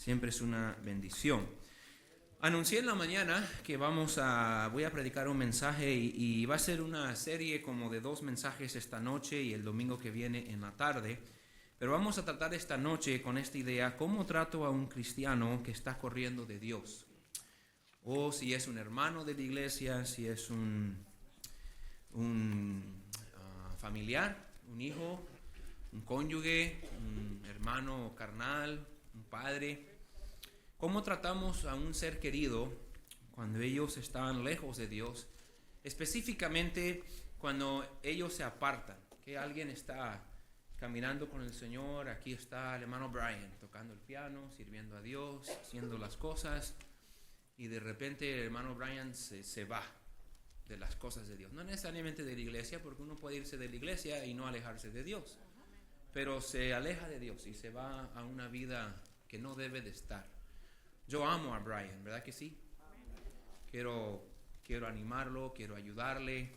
Siempre es una bendición. Anuncié en la mañana que voy a predicar un mensaje y va a ser una serie como de 2 mensajes esta noche y el domingo que viene en la tarde. Pero vamos a tratar esta noche con esta idea: ¿cómo trato a un cristiano que está corriendo de Dios? O si es un hermano de la iglesia, si es un familiar, un hijo, un cónyuge, un hermano carnal, un padre. ¿Cómo tratamos a un ser querido cuando ellos están lejos de Dios? Específicamente cuando ellos se apartan, que alguien está caminando con el Señor. Aquí está el hermano Brian tocando el piano, sirviendo a Dios, haciendo las cosas, y de repente el hermano Brian se va de las cosas de Dios. No necesariamente de la iglesia, porque uno puede irse de la iglesia y no alejarse de Dios, pero se aleja de Dios y se va a una vida que no debe de estar. Yo amo a Brian, ¿verdad que sí? Quiero animarlo, quiero ayudarle,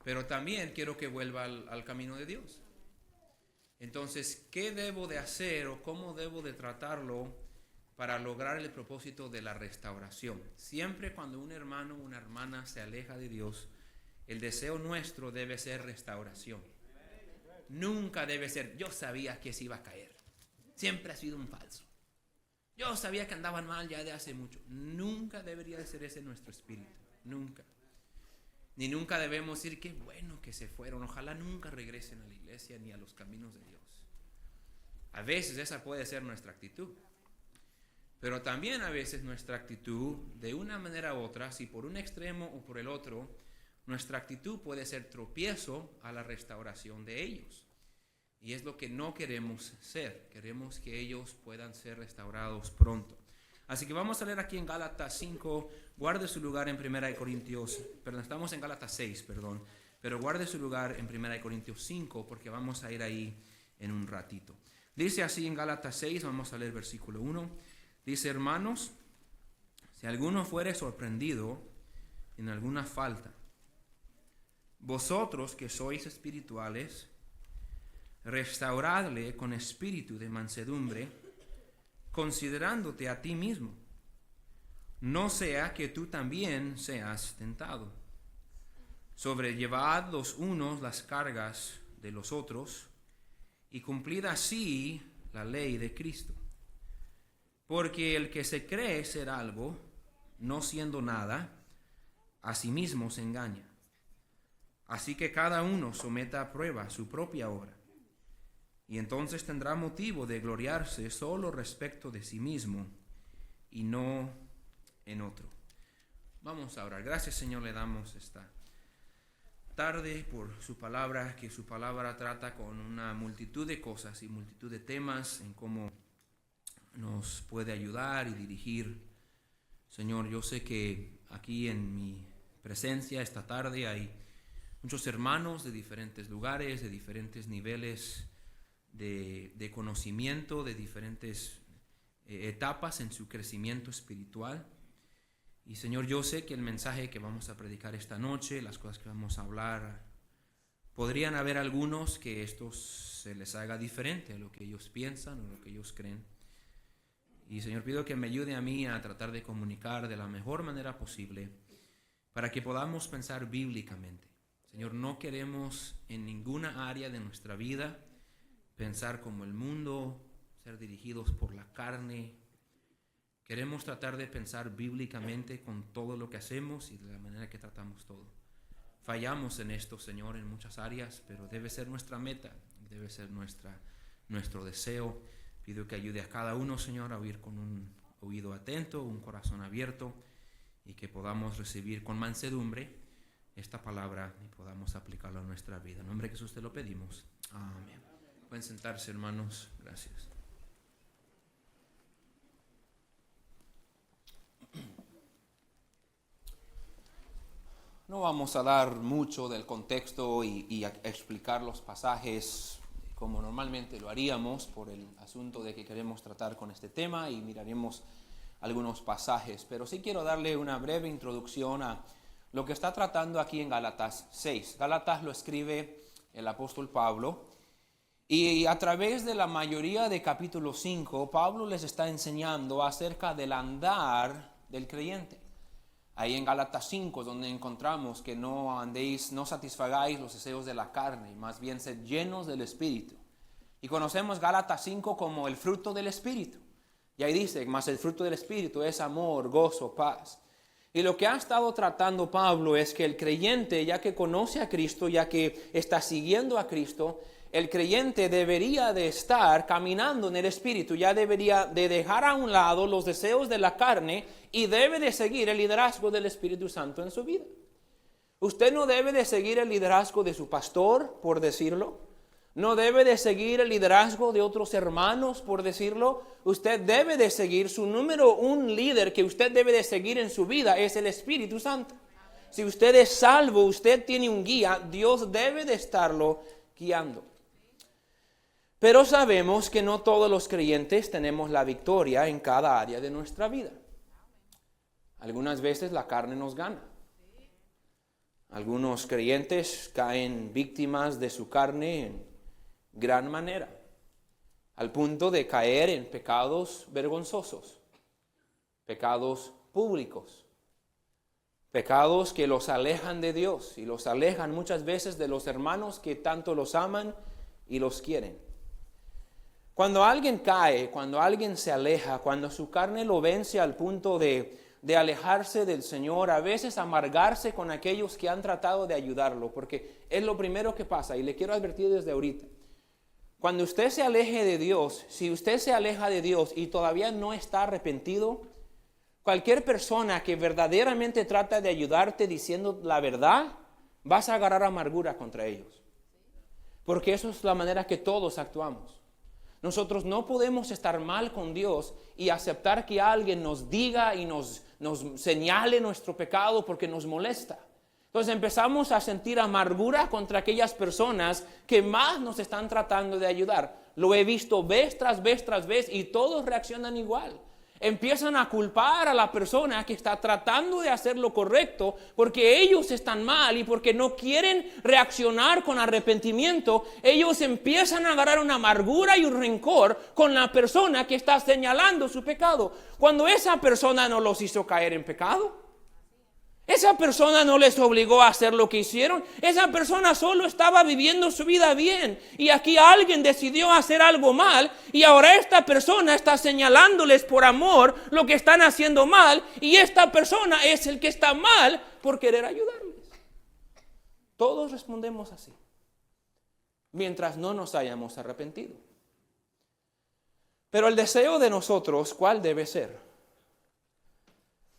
pero también quiero que vuelva al camino de Dios. Entonces, ¿qué debo de hacer o cómo debo de tratarlo para lograr el propósito de la restauración? Siempre cuando un hermano o una hermana se aleja de Dios, el deseo nuestro debe ser restauración. Nunca debe ser: yo sabía que se iba a caer, siempre ha sido un falso, yo sabía que andaban mal ya de hace mucho. Nunca debería de ser ese nuestro espíritu, nunca. Ni nunca debemos decir: qué bueno que se fueron, ojalá nunca regresen a la iglesia ni a los caminos de Dios. A veces esa puede ser nuestra actitud, pero también a veces nuestra actitud, de una manera u otra, si por un extremo o por el otro, nuestra actitud puede ser tropiezo a la restauración de ellos. Y es lo que no queremos ser. Queremos que ellos puedan ser restaurados pronto. Así que vamos a leer aquí en Gálatas 5. Guarde su lugar en 1 Corintios. Estamos en Gálatas 6, pero guarde su lugar en 1 Corintios 5, porque vamos a ir ahí en un ratito. Dice así en Gálatas 6, vamos a leer versículo 1. Dice: hermanos, si alguno fuere sorprendido en alguna falta, vosotros que sois espirituales, restauradle con espíritu de mansedumbre, considerándote a ti mismo, no sea que tú también seas tentado. Sobrellevad los unos las cargas de los otros, y cumplid así la ley de Cristo. Porque el que se cree ser algo, no siendo nada, a sí mismo se engaña. Así que cada uno someta a prueba su propia obra, y entonces tendrá motivo de gloriarse solo respecto de sí mismo y no en otro. Vamos a orar. Gracias, Señor, le damos esta tarde por su palabra, que su palabra trata con una multitud de cosas y multitud de temas en cómo nos puede ayudar y dirigir. Señor, yo sé que aquí en mi presencia esta tarde hay muchos hermanos de diferentes lugares, de diferentes niveles de conocimiento, de diferentes etapas en su crecimiento espiritual. Y Señor, yo sé que el mensaje que vamos a predicar esta noche, las cosas que vamos a hablar, podrían haber algunos que esto se les haga diferente a lo que ellos piensan o lo que ellos creen. Y Señor, pido que me ayude a mí a tratar de comunicar de la mejor manera posible para que podamos pensar bíblicamente. Señor, no queremos en ninguna área de nuestra vida pensar como el mundo, ser dirigidos por la carne. Queremos tratar de pensar bíblicamente con todo lo que hacemos y de la manera que tratamos todo. Fallamos en esto, Señor, en muchas áreas, pero debe ser nuestra meta, debe ser nuestro deseo. Pido que ayude a cada uno, Señor, a oír con un oído atento, un corazón abierto, y que podamos recibir con mansedumbre esta palabra y podamos aplicarla a nuestra vida. En nombre de Jesús te lo pedimos. Amén. Pueden sentarse, hermanos. Gracias. No vamos a dar mucho del contexto y a explicar los pasajes como normalmente lo haríamos, por el asunto de que queremos tratar con este tema, y miraremos algunos pasajes. Pero sí quiero darle una breve introducción a lo que está tratando aquí en Gálatas 6. Gálatas lo escribe el apóstol Pablo. Y a través de la mayoría de capítulo 5, Pablo les está enseñando acerca del andar del creyente. Ahí en Gálatas 5, donde encontramos que no satisfagáis los deseos de la carne, más bien sed llenos del Espíritu. Y conocemos Gálatas 5 como el fruto del Espíritu. Y ahí dice, más el fruto del Espíritu es amor, gozo, paz. Y lo que ha estado tratando Pablo es que el creyente, ya que conoce a Cristo, ya que está siguiendo a Cristo, el creyente debería de estar caminando en el Espíritu, ya debería de dejar a un lado los deseos de la carne y debe de seguir el liderazgo del Espíritu Santo en su vida. Usted no debe de seguir el liderazgo de su pastor, por decirlo. No debe de seguir el liderazgo de otros hermanos, por decirlo. Usted debe de seguir su número un líder que usted debe de seguir en su vida es el Espíritu Santo. Si usted es salvo, usted tiene un guía, Dios debe de estarlo guiando. Pero sabemos que no todos los creyentes tenemos la victoria en cada área de nuestra vida. Algunas veces la carne nos gana. Algunos creyentes caen víctimas de su carne en gran manera, al punto de caer en pecados vergonzosos, pecados públicos, pecados que los alejan de Dios y los alejan muchas veces de los hermanos que tanto los aman y los quieren. Cuando alguien cae, cuando alguien se aleja, cuando su carne lo vence al punto de alejarse del Señor, a veces amargarse con aquellos que han tratado de ayudarlo, porque es lo primero que pasa, y le quiero advertir desde ahorita. Cuando usted se aleje de Dios, si usted se aleja de Dios y todavía no está arrepentido, cualquier persona que verdaderamente trata de ayudarte diciendo la verdad, vas a agarrar amargura contra ellos. Porque eso es la manera que todos actuamos. Nosotros no podemos estar mal con Dios y aceptar que alguien nos diga y nos señale nuestro pecado porque nos molesta. Entonces empezamos a sentir amargura contra aquellas personas que más nos están tratando de ayudar. Lo he visto vez tras vez tras vez y todos reaccionan igual. Empiezan a culpar a la persona que está tratando de hacer lo correcto porque ellos están mal y porque no quieren reaccionar con arrepentimiento. Ellos empiezan a agarrar una amargura y un rencor con la persona que está señalando su pecado, cuando esa persona no los hizo caer en pecado. Esa persona no les obligó a hacer lo que hicieron. Esa persona solo estaba viviendo su vida bien. Y aquí alguien decidió hacer algo mal. Y ahora esta persona está señalándoles por amor lo que están haciendo mal. Y esta persona es el que está mal por querer ayudarles. Todos respondemos así, mientras no nos hayamos arrepentido. Pero el deseo de nosotros, ¿cuál debe ser?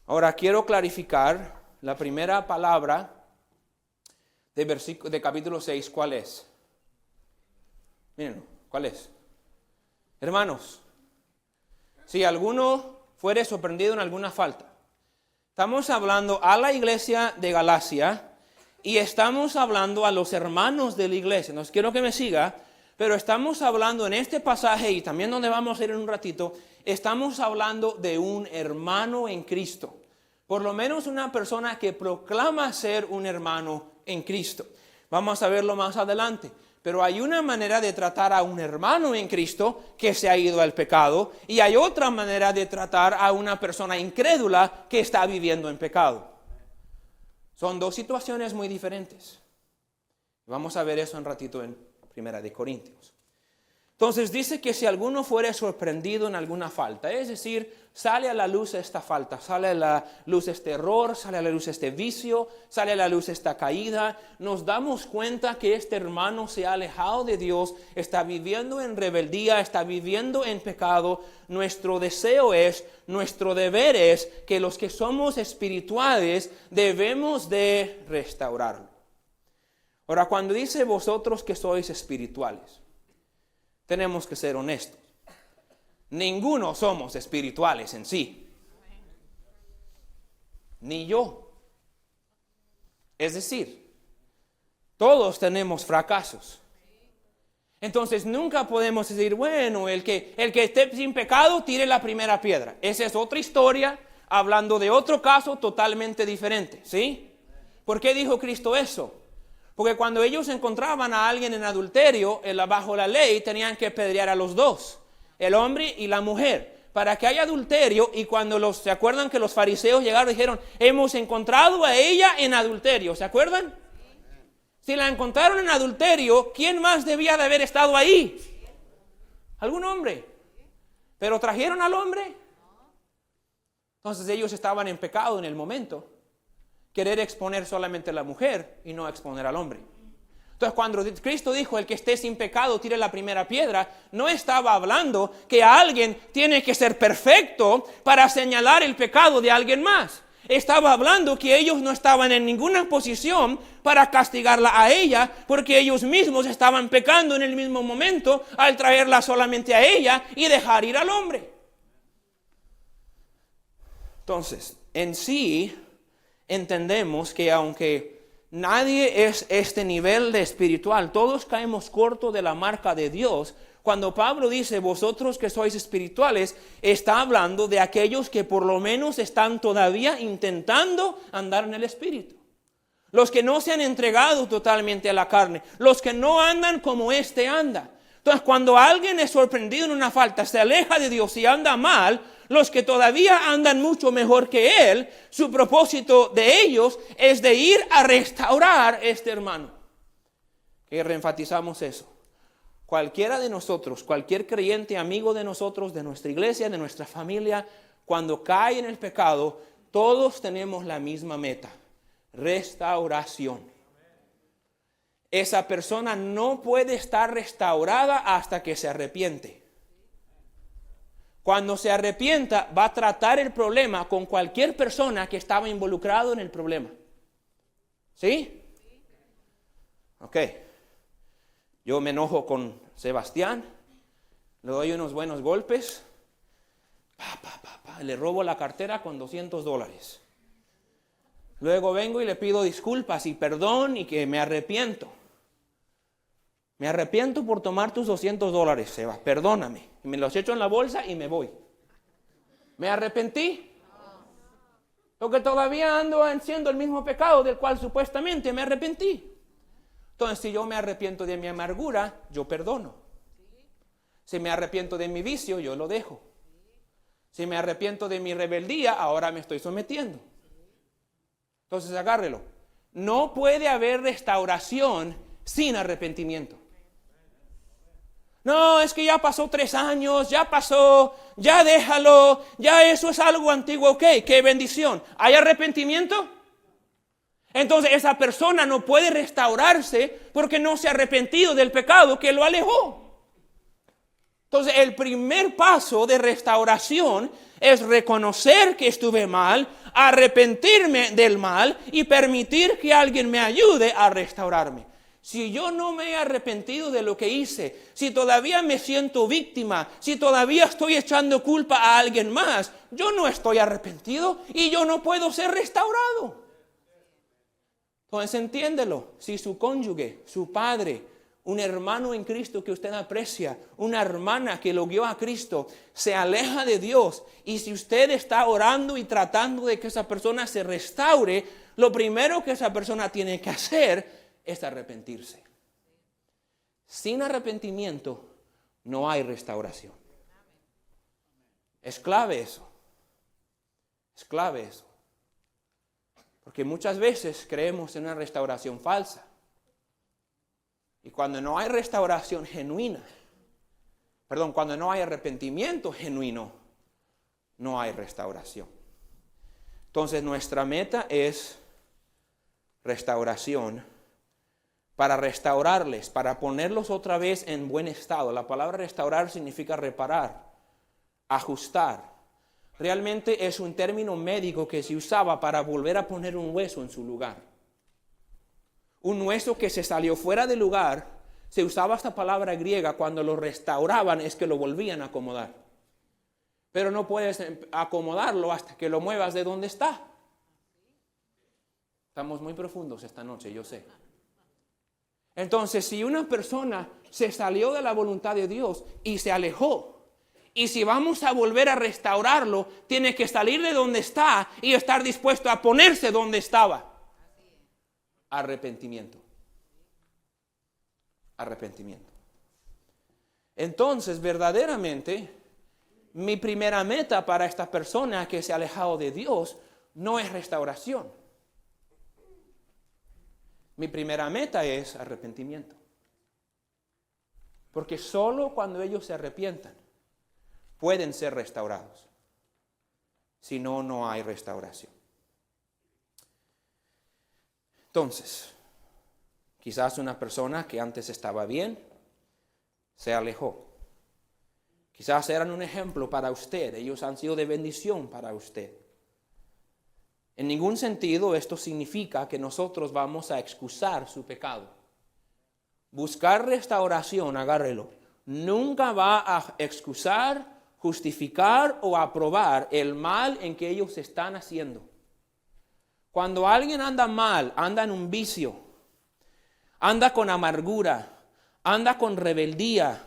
Ahora quiero clarificar. La primera palabra de capítulo 6, ¿cuál es? Miren, ¿cuál es? Hermanos, si alguno fuere sorprendido en alguna falta, estamos hablando a la iglesia de Galacia y estamos hablando a los hermanos de la iglesia. No quiero que me siga, pero estamos hablando en este pasaje y también donde vamos a ir en un ratito, estamos hablando de un hermano en Cristo. Por lo menos una persona que proclama ser un hermano en Cristo. Vamos a verlo más adelante. Pero hay una manera de tratar a un hermano en Cristo que se ha ido al pecado. Y hay otra manera de tratar a una persona incrédula que está viviendo en pecado. Son dos situaciones muy diferentes. Vamos a ver eso un ratito en 1 Corintios. Entonces dice que si alguno fuere sorprendido en alguna falta, es decir, sale a la luz esta falta, sale a la luz este error, sale a la luz este vicio, sale a la luz esta caída, nos damos cuenta que este hermano se ha alejado de Dios, está viviendo en rebeldía, está viviendo en pecado. Nuestro deseo es, nuestro deber es que los que somos espirituales debemos de restaurarlo. Ahora, cuando dice vosotros que sois espirituales, tenemos que ser honestos. Ninguno somos espirituales en sí. Ni yo. Es decir, todos tenemos fracasos. Entonces nunca podemos decir, bueno, el que esté sin pecado tire la primera piedra. Esa es otra historia, hablando de otro caso totalmente diferente, ¿sí? ¿Por qué dijo Cristo eso? Porque cuando ellos encontraban a alguien en adulterio, bajo la ley tenían que apedrear a los dos, el hombre y la mujer, para que haya adulterio. Y cuando ¿se acuerdan que los fariseos llegaron y dijeron, hemos encontrado a ella en adulterio? ¿Se acuerdan? Si la encontraron en adulterio, ¿quién más debía de haber estado ahí? Algún hombre. ¿Pero trajeron al hombre? Entonces ellos estaban en pecado en el momento. Querer exponer solamente a la mujer y no exponer al hombre. Entonces cuando Cristo dijo, el que esté sin pecado tire la primera piedra, no estaba hablando que alguien tiene que ser perfecto para señalar el pecado de alguien más. Estaba hablando que ellos no estaban en ninguna posición para castigarla a ella, porque ellos mismos estaban pecando en el mismo momento al traerla solamente a ella y dejar ir al hombre. Entonces, en sí, entendemos que aunque nadie es este nivel de espiritual, todos caemos cortos de la marca de Dios. Cuando Pablo dice, vosotros que sois espirituales, está hablando de aquellos que por lo menos están todavía intentando andar en el espíritu. Los que no se han entregado totalmente a la carne, los que no andan como éste anda. Entonces, cuando alguien es sorprendido en una falta, se aleja de Dios y anda mal, los que todavía andan mucho mejor que él, su propósito de ellos es de ir a restaurar a este hermano. Que reenfatizamos eso. Cualquiera de nosotros, cualquier creyente, amigo de nosotros, de nuestra iglesia, de nuestra familia, cuando cae en el pecado, todos tenemos la misma meta: restauración. Esa persona no puede estar restaurada hasta que se arrepiente. Cuando se arrepienta, va a tratar el problema con cualquier persona que estaba involucrado en el problema. ¿Sí? Ok. Yo me enojo con Sebastián, le doy unos buenos golpes, le robo la cartera con $200. Luego vengo y le pido disculpas y perdón y que me arrepiento. Me arrepiento por tomar tus $200, Sebas, perdóname. Y me los echo en la bolsa y me voy. ¿Me arrepentí? Porque todavía ando haciendo el mismo pecado del cual supuestamente me arrepentí. Entonces, si yo me arrepiento de mi amargura, yo perdono. Si me arrepiento de mi vicio, yo lo dejo. Si me arrepiento de mi rebeldía, ahora me estoy sometiendo. Entonces, agárrelo. No puede haber restauración sin arrepentimiento. No, es que ya pasó 3 años, ya pasó, ya déjalo, ya eso es algo antiguo. Ok, qué bendición. ¿Hay arrepentimiento? Entonces esa persona no puede restaurarse porque no se ha arrepentido del pecado que lo alejó. Entonces el primer paso de restauración es reconocer que estuve mal, arrepentirme del mal y permitir que alguien me ayude a restaurarme. Si yo no me he arrepentido de lo que hice, si todavía me siento víctima, si todavía estoy echando culpa a alguien más, yo no estoy arrepentido y yo no puedo ser restaurado. Entonces entiéndelo, si su cónyuge, su padre, un hermano en Cristo que usted aprecia, una hermana que lo guió a Cristo, se aleja de Dios, y si usted está orando y tratando de que esa persona se restaure, lo primero que esa persona tiene que hacer es arrepentirse. Sin arrepentimiento no hay restauración. Es clave eso. Es clave eso. Porque muchas veces creemos en una restauración falsa. Y cuando no hay restauración genuina, cuando no hay arrepentimiento genuino, no hay restauración. Entonces nuestra meta es restauración, para restaurarles, para ponerlos otra vez en buen estado. La palabra restaurar significa reparar, ajustar. Realmente es un término médico que se usaba para volver a poner un hueso en su lugar. Un hueso que se salió fuera de lugar, se usaba esta palabra griega cuando lo restauraban, es que lo volvían a acomodar. Pero no puedes acomodarlo hasta que lo muevas de donde está. Estamos muy profundos esta noche, yo sé. Entonces, si una persona se salió de la voluntad de Dios y se alejó, y si vamos a volver a restaurarlo, tiene que salir de donde está y estar dispuesto a ponerse donde estaba. Arrepentimiento. arrepentimiento. Entonces, verdaderamente, mi primera meta para esta persona que se ha alejado de Dios no es restauración. Mi primera meta es arrepentimiento. Porque solo cuando ellos se arrepientan pueden ser restaurados. Si no, no hay restauración. Entonces, quizás una persona que antes estaba bien se alejó. Quizás eran un ejemplo para usted. Ellos han sido de bendición para usted. En ningún sentido esto significa que nosotros vamos a excusar su pecado. Buscar restauración, agárrelo, nunca va a excusar, justificar o aprobar el mal en que ellos están haciendo. Cuando alguien anda mal, anda en un vicio, anda con amargura, anda con rebeldía,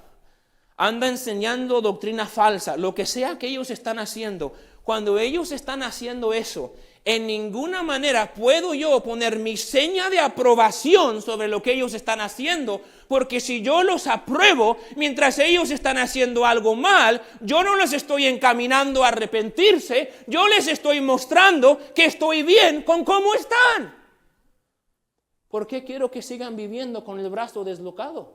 anda enseñando doctrina falsa, lo que sea que ellos están haciendo, cuando ellos están haciendo eso, en ninguna manera puedo yo poner mi seña de aprobación sobre lo que ellos están haciendo, porque si yo los apruebo mientras ellos están haciendo algo mal, yo no los estoy encaminando a arrepentirse, yo les estoy mostrando que estoy bien con cómo están. ¿Por qué quiero que sigan viviendo con el brazo deslocado?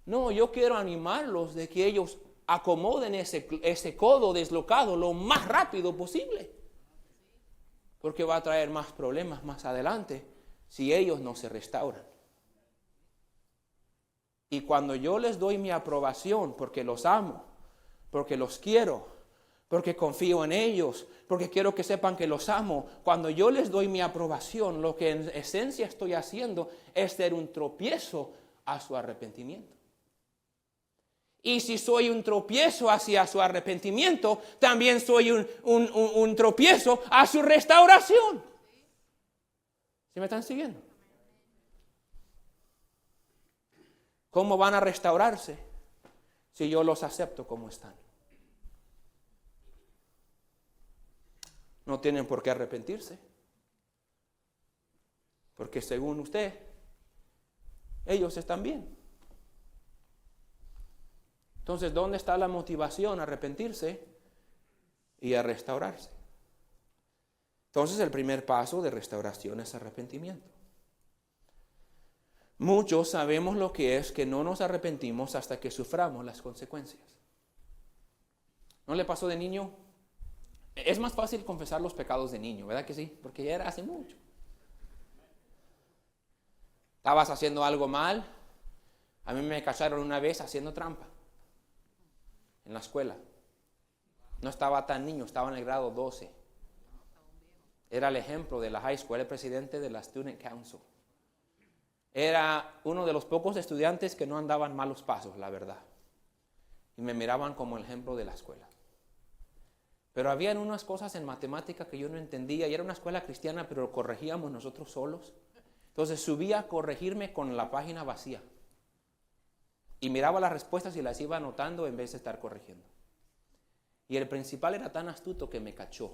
No, yo quiero animarlos de que ellos acomoden ese codo deslocado lo más rápido posible. Porque va a traer más problemas más adelante si ellos no se restauran. Y cuando yo les doy mi aprobación porque los amo, porque los quiero, porque confío en ellos, porque quiero que sepan que los amo, cuando yo les doy mi aprobación, lo que en esencia estoy haciendo es ser un tropiezo a su arrepentimiento. Y si soy un tropiezo hacia su arrepentimiento, también soy un tropiezo a su restauración. ¿Sí me están siguiendo? ¿Cómo van a restaurarse si yo los acepto como están? No tienen por qué arrepentirse. Porque según usted, ellos están bien. Entonces, ¿dónde está la motivación a arrepentirse y a restaurarse? Entonces, el primer paso de restauración es arrepentimiento. Muchos sabemos lo que es que no nos arrepentimos hasta que suframos las consecuencias. ¿No le pasó de niño? Es más fácil confesar los pecados de niño, ¿verdad que sí? Porque ya era hace mucho. Estabas haciendo algo mal. A mí me cacharon una vez haciendo trampa en la escuela. No estaba tan niño, estaba en el grado 12. Era el ejemplo de la high school, era el presidente de la Student Council. Era uno de los pocos estudiantes que no andaban malos pasos, la verdad. Y me miraban como el ejemplo de la escuela. Pero habían unas cosas en matemática que yo no entendía, y era una escuela cristiana, pero lo corregíamos nosotros solos. Entonces subía a corregirme con la página vacía. Y miraba las respuestas y las iba anotando en vez de estar corrigiendo. Y el principal era tan astuto que me cachó.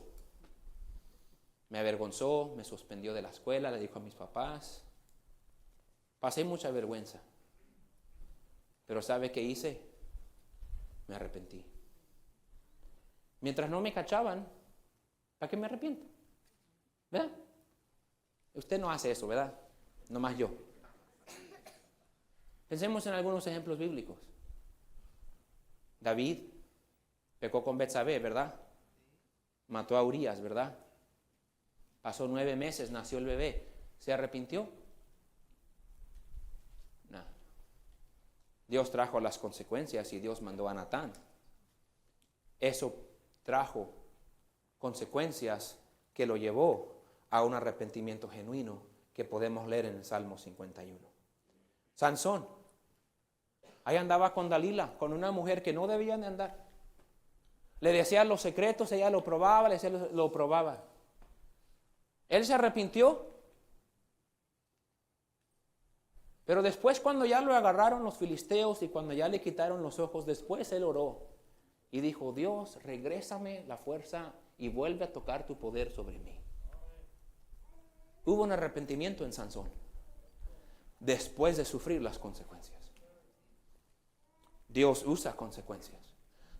Me avergonzó, me suspendió de la escuela, le dijo a mis papás. Pasé mucha vergüenza. Pero ¿sabe qué hice? Me arrepentí. Mientras no me cachaban, ¿para qué me arrepiento? ¿Verdad? Usted no hace eso, ¿verdad? Nomás yo. Pensemos en algunos ejemplos bíblicos. David pecó con Betsabé, ¿verdad? Mató a Urías, ¿verdad? Pasó 9 meses, nació el bebé. ¿Se arrepintió? No. Dios trajo las consecuencias y Dios mandó a Natán. Eso trajo consecuencias que lo llevó a un arrepentimiento genuino que podemos leer en el Salmo 51. Sansón. Ahí andaba con Dalila, con una mujer que no debían de andar. Le decía los secretos, ella lo probaba, le decía lo probaba. Él se arrepintió. Pero después, cuando ya lo agarraron los filisteos y cuando ya le quitaron los ojos, después él oró y dijo: Dios, regrésame la fuerza y vuelve a tocar tu poder sobre mí. Hubo un arrepentimiento en Sansón. después de sufrir las consecuencias. Dios usa consecuencias.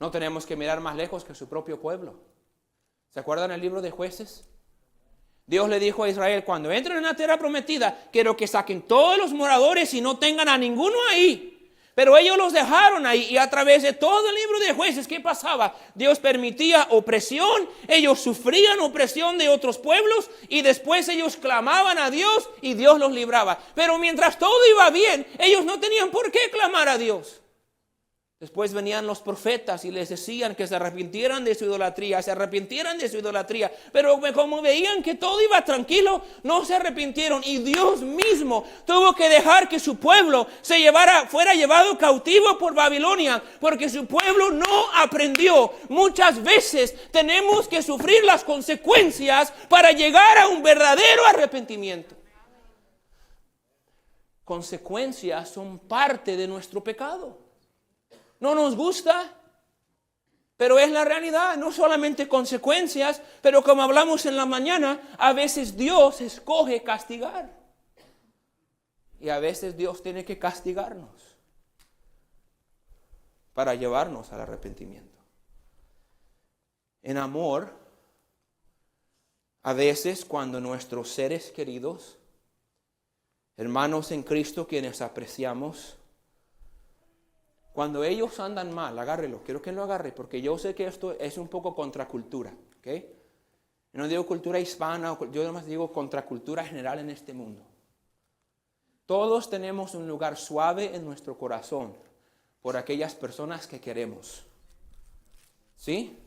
No tenemos que mirar más lejos que su propio pueblo. ¿Se acuerdan el libro de Jueces? Dios le dijo a Israel, cuando entren en la tierra prometida, quiero que saquen todos los moradores y no tengan a ninguno ahí. Pero ellos los dejaron ahí, y a través de todo el libro de Jueces, ¿qué pasaba? Dios permitía opresión, ellos sufrían opresión de otros pueblos, y después ellos clamaban a Dios y Dios los libraba. Pero mientras todo iba bien, ellos no tenían por qué clamar a Dios. Después venían los profetas y les decían que se arrepintieran de su idolatría, Pero como veían que todo iba tranquilo, no se arrepintieron. Y Dios mismo tuvo que dejar que su pueblo fuera llevado cautivo por Babilonia, porque su pueblo no aprendió. Muchas veces tenemos que sufrir las consecuencias para llegar a un verdadero arrepentimiento. Consecuencias son parte de nuestro pecado. No nos gusta, pero es la realidad. No solamente consecuencias, pero como hablamos en la mañana, a veces Dios escoge castigar. Y a veces Dios tiene que castigarnos para llevarnos al arrepentimiento. En amor, a veces cuando nuestros seres queridos, hermanos en Cristo quienes apreciamos, cuando ellos andan mal, agárrelo, quiero que lo agarre, porque yo sé que esto es un poco contracultura, ¿ok? No digo cultura hispana, yo nomás digo contracultura general en este mundo. Todos tenemos un lugar suave en nuestro corazón por aquellas personas que queremos. ¿Sí?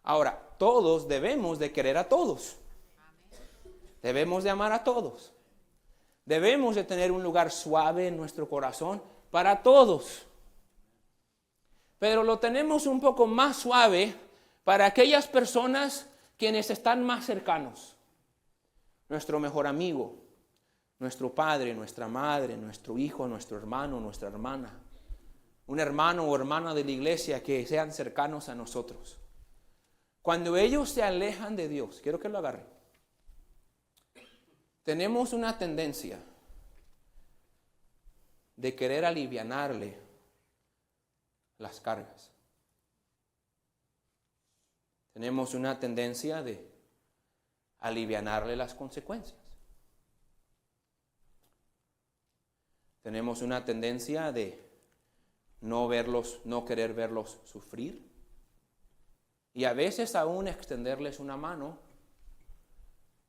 Ahora, todos debemos de querer a todos. Debemos de amar a todos. Debemos de tener un lugar suave en nuestro corazón para todos. Pero lo tenemos un poco más suave para aquellas personas quienes están más cercanos. Nuestro mejor amigo, nuestro padre, nuestra madre, nuestro hijo, nuestro hermano, nuestra hermana. Un hermano o hermana de la iglesia que sean cercanos a nosotros. Cuando ellos se alejan de Dios, quiero que lo agarren. Tenemos una tendencia de querer alivianarle las cargas. Tenemos una tendencia de alivianarle las consecuencias. Tenemos una tendencia de no querer verlos sufrir. Y a veces aún extenderles una mano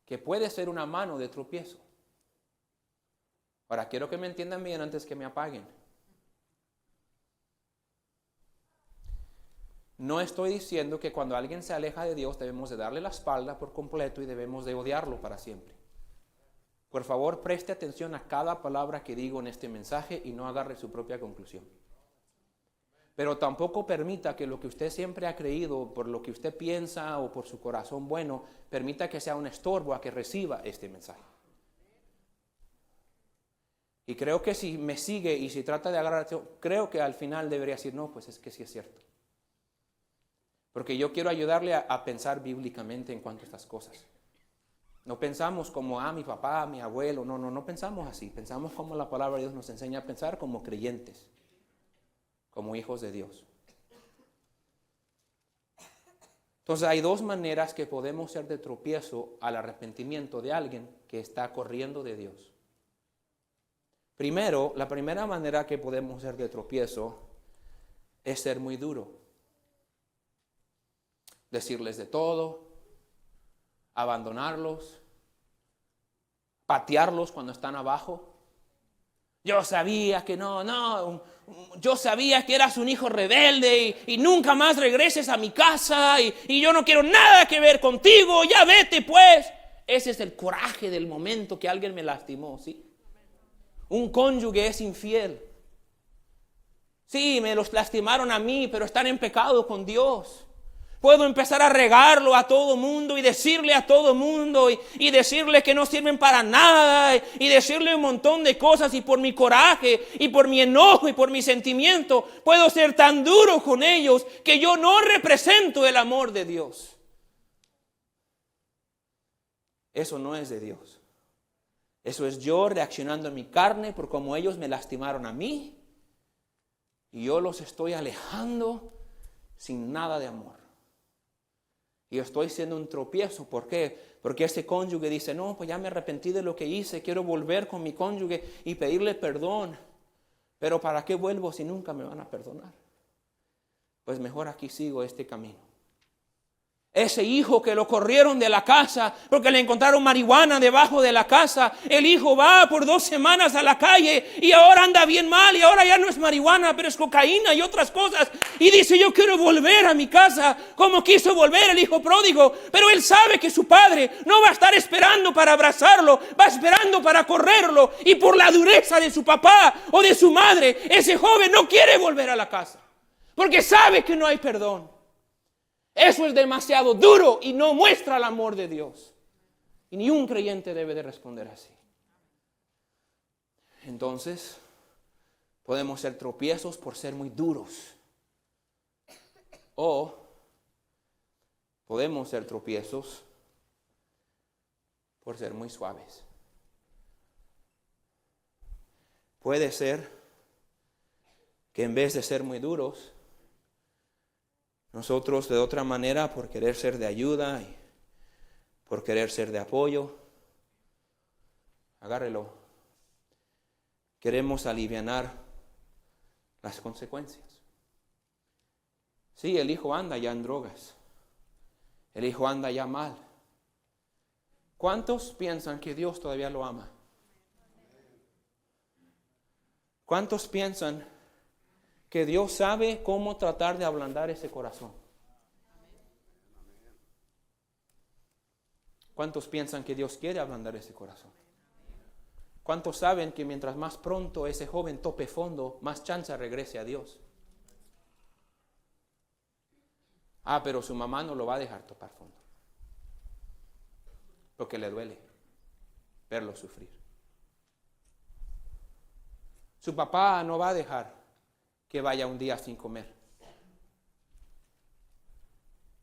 que puede ser una mano de tropiezo. Ahora, quiero que me entiendan bien antes que me apaguen. No estoy diciendo que cuando alguien se aleja de Dios debemos de darle la espalda por completo y debemos de odiarlo para siempre. Por favor, preste atención a cada palabra que digo en este mensaje y no agarre su propia conclusión. Pero tampoco permita que lo que usted siempre ha creído, por lo que usted piensa o por su corazón bueno, permita que sea un estorbo a que reciba este mensaje. Y creo que si me sigue y si trata de agarrar, creo que al final debería decir, no, pues es que sí es cierto. Porque yo quiero ayudarle a pensar bíblicamente en cuanto a estas cosas. No pensamos como, mi papá, mi abuelo, no pensamos así. Pensamos como la palabra de Dios nos enseña a pensar como creyentes, como hijos de Dios. Entonces hay dos maneras que podemos ser de tropiezo al arrepentimiento de alguien que está corriendo de Dios. Primero, la primera manera que podemos ser de tropiezo es ser muy duro. Decirles de todo, abandonarlos, patearlos cuando están abajo. Yo sabía que yo sabía que eras un hijo rebelde y nunca más regreses a mi casa y yo no quiero nada que ver contigo, ya vete pues. Ese es el coraje del momento que alguien me lastimó, ¿sí? Un cónyuge es infiel. Sí, me los lastimaron a mí, pero están en pecado con Dios. Puedo empezar a regarlo a todo mundo y decirle a todo mundo y decirle que no sirven para nada y decirle un montón de cosas, y por mi coraje y por mi enojo y por mi sentimiento puedo ser tan duro con ellos que yo no represento el amor de Dios. Eso no es de Dios. Eso es yo reaccionando en mi carne por cómo ellos me lastimaron a mí. Y yo los estoy alejando sin nada de amor. Y yo estoy siendo un tropiezo. ¿Por qué? Porque ese cónyuge dice, no, pues ya me arrepentí de lo que hice. Quiero volver con mi cónyuge y pedirle perdón. Pero ¿para qué vuelvo si nunca me van a perdonar? Pues mejor aquí sigo este camino. Ese hijo que lo corrieron de la casa porque le encontraron marihuana debajo de la casa. El hijo va por 2 semanas a la calle y ahora anda bien mal y ahora ya no es marihuana, pero es cocaína y otras cosas. Y dice, yo quiero volver a mi casa como quiso volver el hijo pródigo. Pero él sabe que su padre no va a estar esperando para abrazarlo, va esperando para correrlo. Y por la dureza de su papá o de su madre, ese joven no quiere volver a la casa porque sabe que no hay perdón. Eso es demasiado duro y no muestra el amor de Dios. Y ni un creyente debe de responder así. Entonces, podemos ser tropiezos por ser muy duros. O podemos ser tropiezos por ser muy suaves. Puede ser que en vez de ser muy duros, nosotros de otra manera, por querer ser de ayuda y por querer ser de apoyo, agárrelo, queremos alivianar las consecuencias. Sí, el hijo anda ya en drogas, el hijo anda ya mal. ¿Cuántos piensan que Dios todavía lo ama? ¿Cuántos piensan que Dios sabe cómo tratar de ablandar ese corazón? ¿Cuántos piensan que Dios quiere ablandar ese corazón? ¿Cuántos saben que mientras más pronto ese joven tope fondo, más chance regrese a Dios? Pero su mamá no lo va a dejar topar fondo, porque le duele verlo sufrir. Su papá no va a dejar que vaya un día sin comer.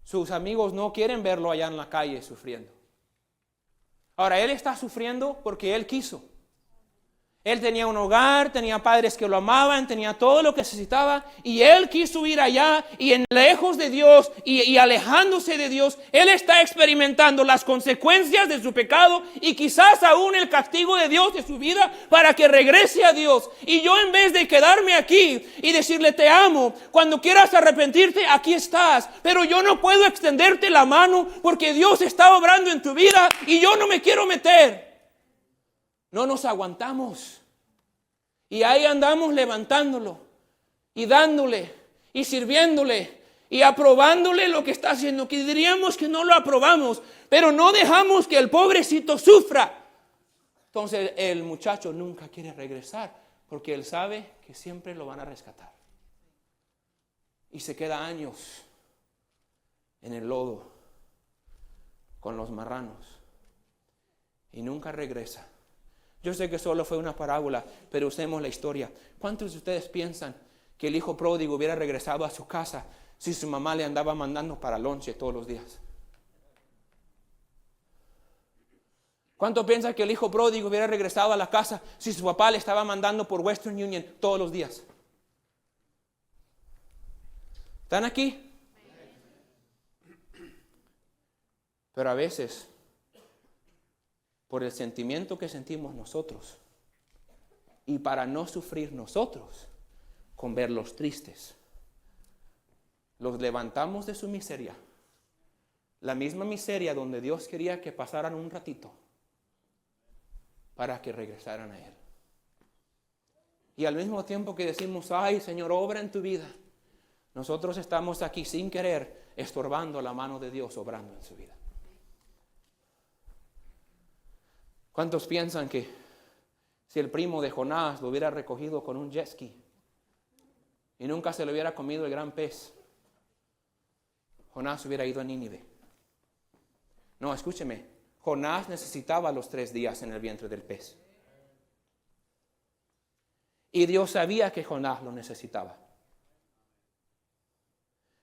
Sus amigos no quieren verlo allá en la calle sufriendo. Ahora, él está sufriendo porque él quiso. Él tenía un hogar, tenía padres que lo amaban, tenía todo lo que necesitaba y él quiso ir allá y en lejos de Dios y alejándose de Dios, él está experimentando las consecuencias de su pecado y quizás aún el castigo de Dios de su vida para que regrese a Dios. Y yo en vez de quedarme aquí y decirle te amo, cuando quieras arrepentirte, aquí estás, pero yo no puedo extenderte la mano porque Dios está obrando en tu vida y yo no me quiero meter. No nos aguantamos. Y ahí andamos levantándolo y dándole y sirviéndole y aprobándole lo que está haciendo. Que diríamos que no lo aprobamos, pero no dejamos que el pobrecito sufra. Entonces el muchacho nunca quiere regresar porque él sabe que siempre lo van a rescatar. Y se queda años en el lodo con los marranos y nunca regresa. Yo sé que solo fue una parábola, pero usemos la historia. ¿Cuántos de ustedes piensan que el hijo pródigo hubiera regresado a su casa si su mamá le andaba mandando para lonche todos los días? ¿Cuántos piensan que el hijo pródigo hubiera regresado a la casa si su papá le estaba mandando por Western Union todos los días? ¿Están aquí? Pero a veces, por el sentimiento que sentimos nosotros y para no sufrir nosotros con verlos tristes, los levantamos de su miseria, la misma miseria donde Dios quería que pasaran un ratito para que regresaran a Él. Y al mismo tiempo que decimos, ay Señor, obra en tu vida, nosotros estamos aquí sin querer estorbando la mano de Dios obrando en su vida. ¿Cuántos piensan que si el primo de Jonás lo hubiera recogido con un jet ski y nunca se lo hubiera comido el gran pez, Jonás hubiera ido a Nínive? No, escúcheme, Jonás necesitaba los 3 días en el vientre del pez. Y Dios sabía que Jonás lo necesitaba.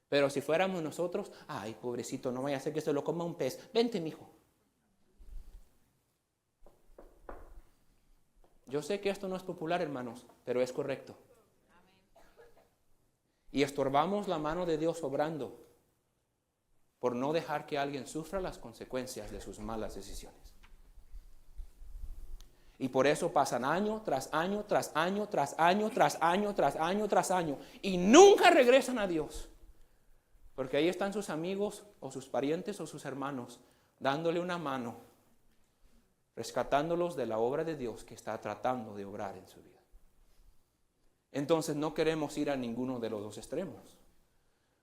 Pero si fuéramos nosotros, ay, pobrecito, no vaya a ser que se lo coma un pez. Vente, mijo. Yo sé que esto no es popular, hermanos, pero es correcto. Y estorbamos la mano de Dios obrando por no dejar que alguien sufra las consecuencias de sus malas decisiones. Y por eso pasan año tras año, tras año, tras año, tras año, tras año, tras año, y nunca regresan a Dios. Porque ahí están sus amigos o sus parientes o sus hermanos dándole una mano, rescatándolos de la obra de Dios que está tratando de obrar en su vida. Entonces no queremos ir a ninguno de los dos extremos.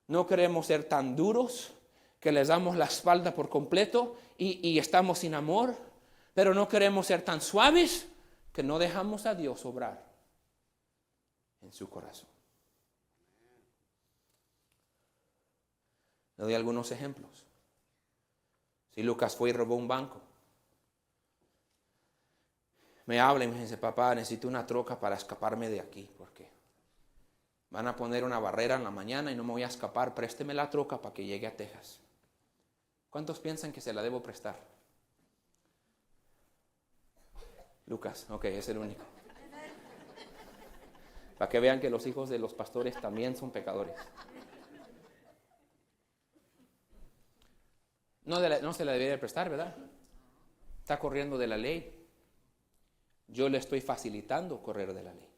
No queremos ser tan duros que les damos la espalda por completo y estamos sin amor, pero no queremos ser tan suaves que no dejamos a Dios obrar en su corazón. Le doy algunos ejemplos. Si Lucas fue y robó un banco, me habla y me dice, papá, necesito una troca para escaparme de aquí, porque van a poner una barrera en la mañana y no me voy a escapar, présteme la troca para que llegue a Texas. ¿Cuántos piensan que se la debo prestar? Lucas, ok, es el único. Para que vean que los hijos de los pastores también son pecadores. No se la debería prestar, ¿verdad? Está corriendo de la ley. Yo le estoy facilitando correr de la ley.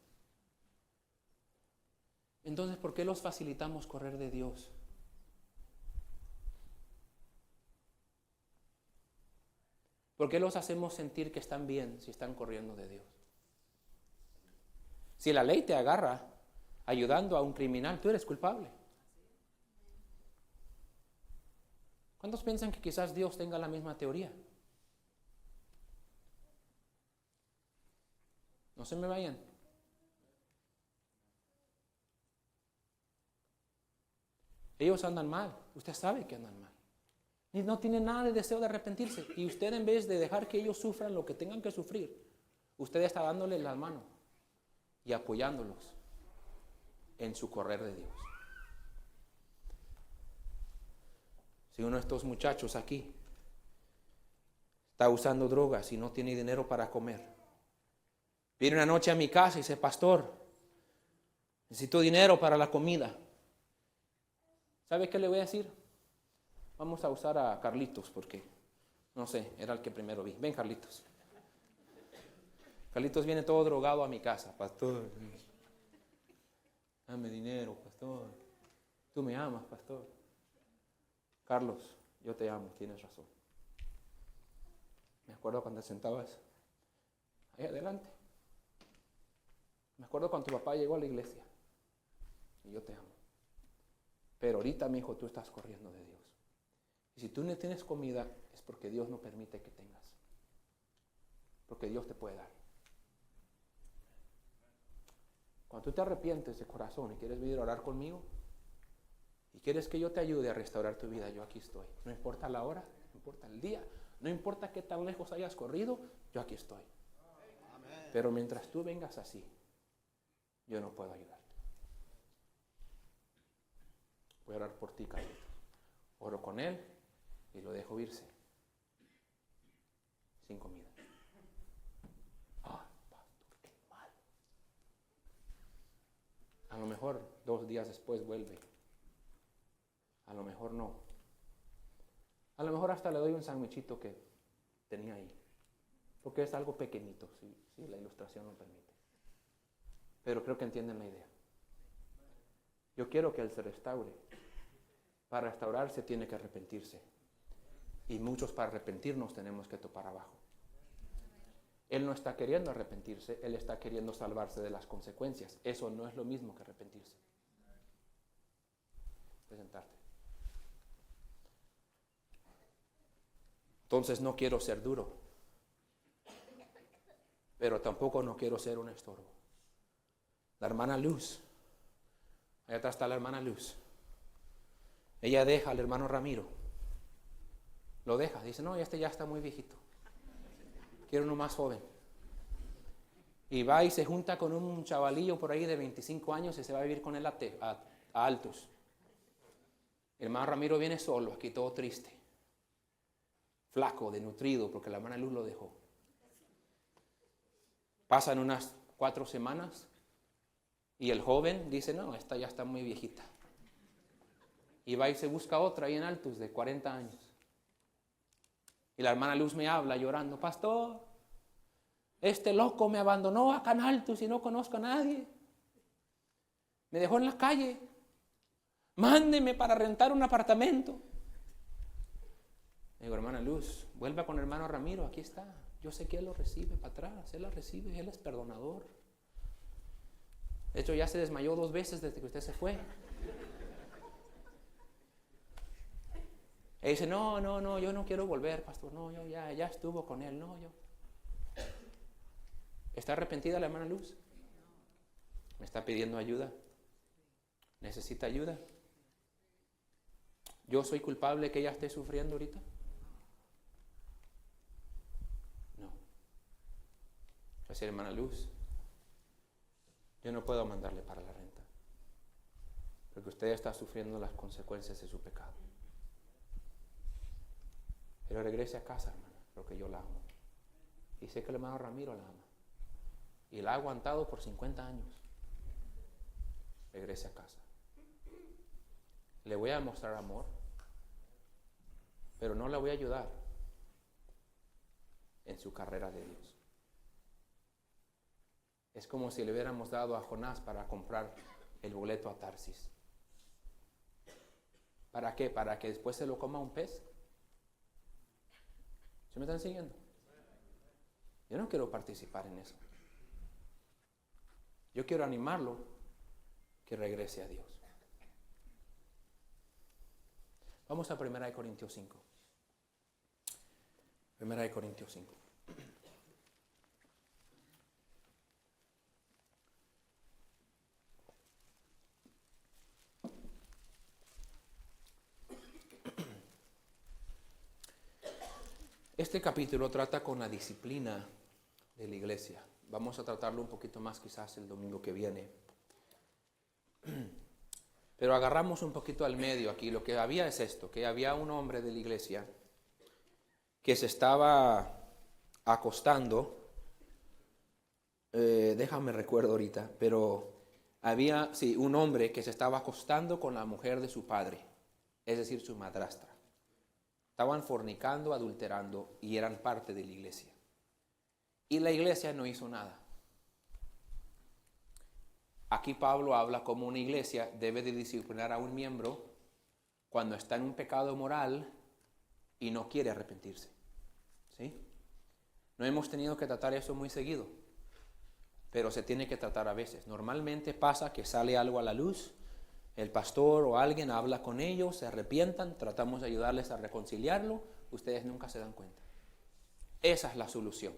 Entonces, ¿por qué los facilitamos correr de Dios? ¿Por qué los hacemos sentir que están bien si están corriendo de Dios? Si la ley te agarra ayudando a un criminal, tú eres culpable. ¿Cuántos piensan que quizás Dios tenga la misma teoría? No se me vayan. Ellos andan mal. Usted sabe que andan mal. Y no tienen nada de deseo de arrepentirse. Y usted, en vez de dejar que ellos sufran lo que tengan que sufrir, usted está dándoles la mano y apoyándolos en su correr de Dios. Si uno de estos muchachos aquí está usando drogas y no tiene dinero para comer, viene una noche a mi casa y dice, pastor, necesito dinero para la comida. ¿Sabe qué le voy a decir? Vamos a usar a Carlitos porque, no sé, era el que primero vi. Ven, Carlitos. Carlitos viene todo drogado a mi casa. Pastor, dame dinero, pastor. Tú me amas, pastor. Carlos, yo te amo, tienes razón. Me acuerdo cuando te sentabas ahí adelante. Me acuerdo cuando tu papá llegó a la iglesia. Y yo te amo. Pero ahorita, mi hijo, tú estás corriendo de Dios. Y si tú no tienes comida, es porque Dios no permite que tengas. Porque Dios te puede dar. Cuando tú te arrepientes de corazón y quieres venir a orar conmigo, y quieres que yo te ayude a restaurar tu vida, yo aquí estoy. No importa la hora, no importa el día, no importa qué tan lejos hayas corrido, yo aquí estoy. Pero mientras tú vengas así, yo no puedo ayudarte. Voy a orar por ti, Carlos. Oro con él y lo dejo irse sin comida. Ah, pastor, qué mal. A lo mejor 2 días después vuelve. A lo mejor no. A lo mejor hasta le doy un sandwichito que tenía ahí. Porque es algo pequeñito, si la ilustración lo permite. Pero creo que entienden la idea. Yo quiero que él se restaure. Para restaurarse tiene que arrepentirse. Y muchos para arrepentirnos tenemos que topar abajo. Él no está queriendo arrepentirse, él está queriendo salvarse de las consecuencias. Eso no es lo mismo que arrepentirse. Presentarte. Entonces no quiero ser duro, pero tampoco no quiero ser un estorbo. La hermana Luz, allá atrás está la hermana Luz. Ella deja al hermano Ramiro. Lo deja, dice, no, este ya está muy viejito. Quiero uno más joven. Y va y se junta con un chavalillo por ahí de 25 años y se va a vivir con él a Altos. El hermano Ramiro viene solo, aquí todo triste. Flaco, desnutrido, porque la hermana Luz lo dejó. Pasan unas 4 semanas y el joven dice, no, esta ya está muy viejita. Y va y se busca otra ahí en Altus de 40 años. Y la hermana Luz me habla llorando, pastor, este loco me abandonó acá en Altus y no conozco a nadie. Me dejó en la calle. Mándeme para rentar un apartamento. Le digo, hermana Luz, vuelva con hermano Ramiro, aquí está. Yo sé que él lo recibe para atrás, él lo recibe, él es perdonador. De hecho, ya se desmayó 2 veces desde que usted se fue. Y dice, no, yo no quiero volver, pastor. No, yo ya estuvo con él. No, yo. ¿Está arrepentida la hermana Luz? ¿Me está pidiendo ayuda? ¿Necesita ayuda? ¿Yo soy culpable que ella esté sufriendo ahorita? No. Así, hermana Luz, yo no puedo mandarle para la renta, porque usted está sufriendo las consecuencias de su pecado. Pero regrese a casa, hermana, porque yo la amo. Y sé que el hermano Ramiro la ama. Y la ha aguantado por 50 años. Regrese a casa. Le voy a mostrar amor, pero no la voy a ayudar en su carrera de Dios. Es como si le hubiéramos dado a Jonás para comprar el boleto a Tarsis. ¿Para qué? ¿Para que después se lo coma un pez? ¿Se me están siguiendo? Yo no quiero participar en eso. Yo quiero animarlo que regrese a Dios. Vamos a 1 Corintios 5. 1 Corintios 5. Este capítulo trata con la disciplina de la iglesia. Vamos a tratarlo un poquito más quizás el domingo que viene. Pero agarramos un poquito al medio aquí. Lo que había es esto, que había un hombre de la iglesia que se estaba acostando, déjame recuerdo ahorita, pero había, un hombre que se estaba acostando con la mujer de su padre, es decir, su madrastra. Estaban fornicando, adulterando y eran parte de la iglesia. Y la iglesia no hizo nada. Aquí Pablo habla como una iglesia debe de disciplinar a un miembro cuando está en un pecado moral y no quiere arrepentirse. ¿Sí? No hemos tenido que tratar eso muy seguido, pero se tiene que tratar a veces. Normalmente pasa que sale algo a la luz, el pastor o alguien habla con ellos, se arrepientan, tratamos de ayudarles a reconciliarlo, ustedes nunca se dan cuenta. Esa es la solución.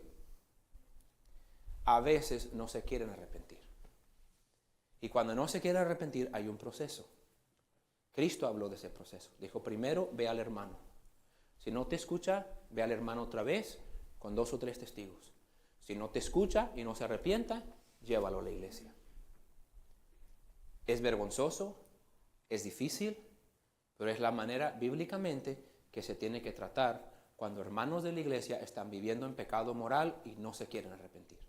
A veces no se quieren arrepentir. Y cuando no se quiere arrepentir hay un proceso. Cristo habló de ese proceso. Dijo, primero ve al hermano. Si no te escucha, ve al hermano otra vez con 2 o 3 testigos. Si no te escucha y no se arrepienta, llévalo a la iglesia. Es vergonzoso, es difícil, pero es la manera bíblicamente que se tiene que tratar cuando hermanos de la iglesia están viviendo en pecado moral y no se quieren arrepentir.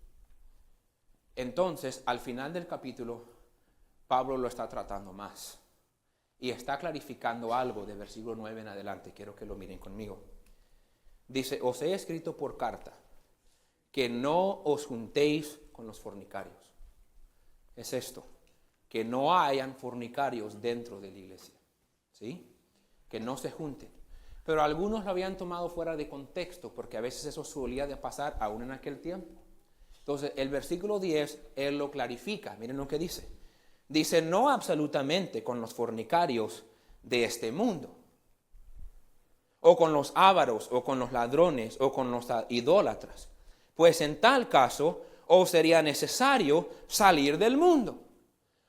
Entonces, al final del capítulo, Pablo lo está tratando más y está clarificando algo de versículo 9 en adelante. Quiero que lo miren conmigo. Dice, os he escrito por carta que no os juntéis con los fornicarios. Es esto, que no hayan fornicarios dentro de la iglesia, ¿sí? Que no se junten. Pero algunos lo habían tomado fuera de contexto, porque a veces eso solía de pasar aún en aquel tiempo. Entonces, el versículo 10, él lo clarifica. Miren lo que dice. Dice, no absolutamente con los fornicarios de este mundo, o con los ávaros, o con los ladrones, o con los idólatras. Pues en tal caso, os sería necesario salir del mundo.